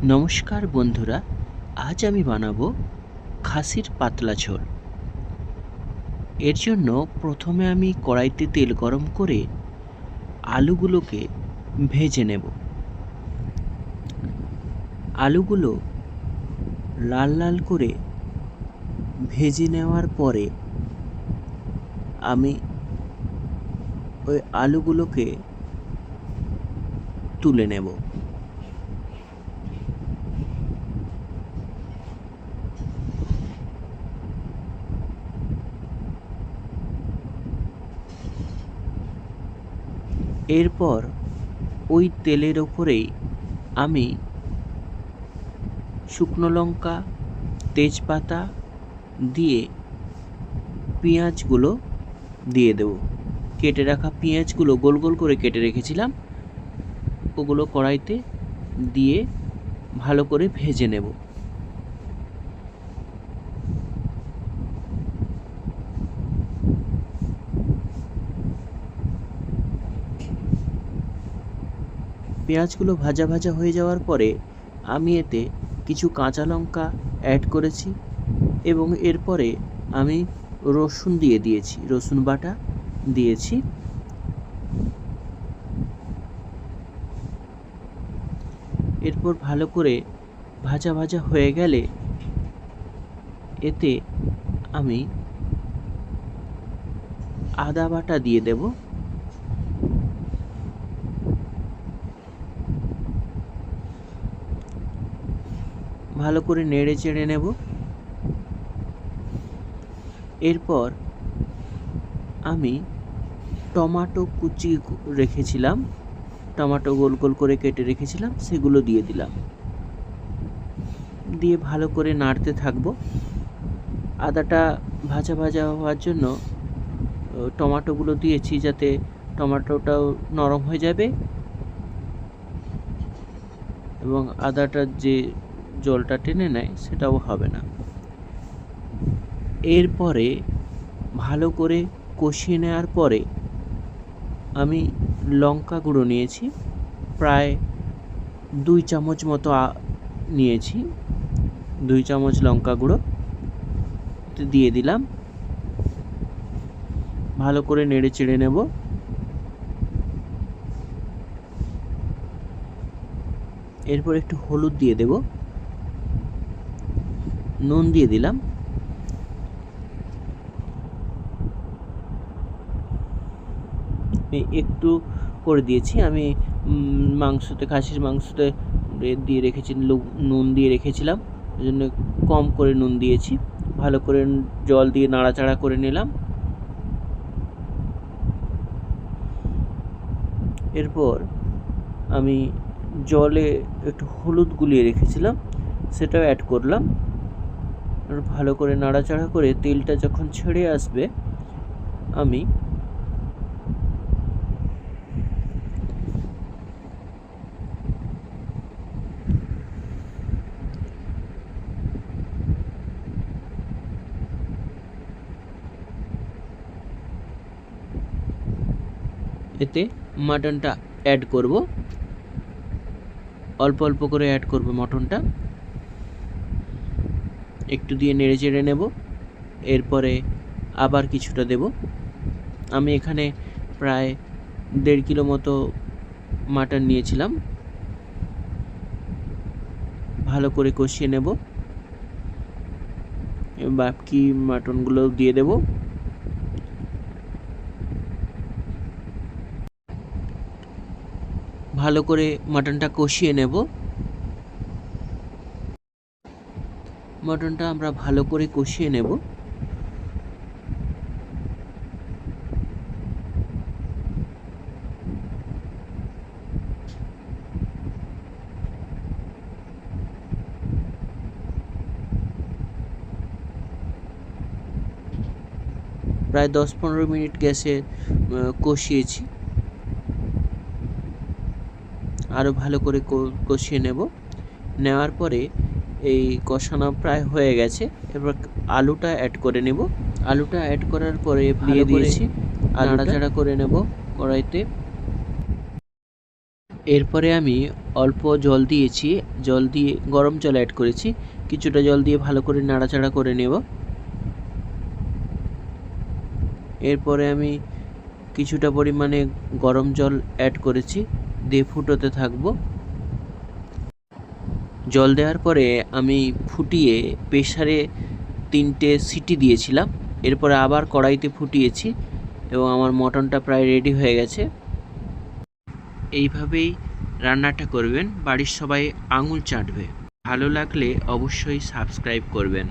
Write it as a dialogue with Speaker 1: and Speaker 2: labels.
Speaker 1: নমস্কার বন্ধুরা, আজ আমি বানাবো খাসির পাতলা ঝোল। এর জন্য প্রথমে আমি কড়াইতে তেল গরম করে আলুগুলোকে ভেজে নেব। আলুগুলো লাল লাল করে ভেজে নেওয়ার পরে আমি ওই আলুগুলোকে তুলে নেব। এরপর ওই তেলের ওপরেই আমি শুকনো লঙ্কা, তেজপাতা দিয়ে পেঁয়াজগুলো দিয়ে দেব। কেটে রাখা পেঁয়াজগুলো গোল গোল করে কেটে রেখেছিলাম, ওগুলো কড়াইতে দিয়ে ভালো করে ভেজে নেব। পেঁয়াজগুলো ভাজা ভাজা হয়ে যাওয়ার পরে আমি এতে কিছু কাঁচা লঙ্কা অ্যাড করেছি এবং এরপরে আমি রসুন দিয়ে দিয়েছি, রসুন বাটা দিয়েছি। এরপর ভালো করে ভাজা ভাজা হয়ে গেলে এতে আমি আদা বাটা দিয়ে দেব। ভালো করে নেড়ে চেড়ে নেব। এরপর আমি টমেটো কুচি রেখেছিলাম, টমেটো গোল গোল করে কেটে রেখেছিলাম, সেগুলো দিয়ে দিলাম। দিয়ে ভালো করে নাড়তে থাকবো। আদাটা ভাজা ভাজা হওয়ার জন্য টমেটোগুলো দিয়েছি, যাতে টমেটোটাও নরম হয়ে যাবে এবং আদাটার যে জলটা টেনে নেয় সেটাও হবে না। এরপরে ভালো করে কষিয়ে নেওয়ার পরে আমি লঙ্কা গুঁড়ো নিয়েছি, প্রায় 2 চামচ মতো নিয়েছি। 2 চামচ লঙ্কা গুঁড়ো দিয়ে দিলাম। ভালো করে নেড়ে চেড়ে নেব। এরপর একটু হলুদ দিয়ে দেব, নুন দিয়ে দিলাম। একটু করে দিয়েছি, আমি মাংসতে, খাসির মাংসতে দিয়ে রেখেছি, নুন দিয়ে রেখেছিলাম, ওই জন্য কম করে নুন দিয়েছি। ভালো করে জল দিয়ে নাড়াচাড়া করে নিলাম। এরপর আমি জলে একটু হলুদ গুলিয়ে রেখেছিলাম, সেটাও অ্যাড করলাম। ভালো করে নাড়াচাড়া করে তেলটা যখন ছেড়ে আসবে আমি এতে মাটনটা অ্যাড করব। অল্প অল্প করে অ্যাড করব মটনটা, একটু দিয়ে নেড়ে চেড়ে নেব। এরপরে আবার কিছুটা দেব। আমি এখানে প্রায় 1.5 কিলো মতো মাটন নিয়েছিলাম। ভালো করে কষিয়ে নেব। বাকি মাটনগুলো দিয়ে দেব। ভালো করে মাটনটা কষিয়ে নেব। মাটনটা আমরা ভালো করে কষিয়ে নেব। প্রায় 10-15 মিনিট গ্যাসে কষিয়েছি। আরও ভালো করে কষিয়ে নেব। নেওয়ার পরে এই কষানো প্রায় হয়ে গেছে। এবার আলুটা অ্যাড করে নেব। আলুটা অ্যাড করার পরে দিয়ে দিয়েছি, নাড়াচাড়া করে নেব কড়াইতে। এরপরে আমি অল্প জল দিয়েছি, জল দিয়ে গরম জল অ্যাড করেছি, কিছুটা জল দিয়ে ভালো করে নাড়াচাড়া করে নেব। এরপরে আমি কিছুটা পরিমাণে গরম জল অ্যাড করেছি, দিয়ে ফুটোতে থাকবো। জল দেওয়ার পরে আমি ফুটিয়ে প্রেসারে 3টে সিটি দিয়েছিলাম। এরপরে আবার কড়াইতে ফুটিয়েছি এবং আমার মটনটা প্রায় রেডি হয়ে গেছে। এইভাবেই রান্নাটা করবেন, বাড়ির সবাই আঙুল চাটবে। ভালো লাগলে অবশ্যই সাবস্ক্রাইব করবেন।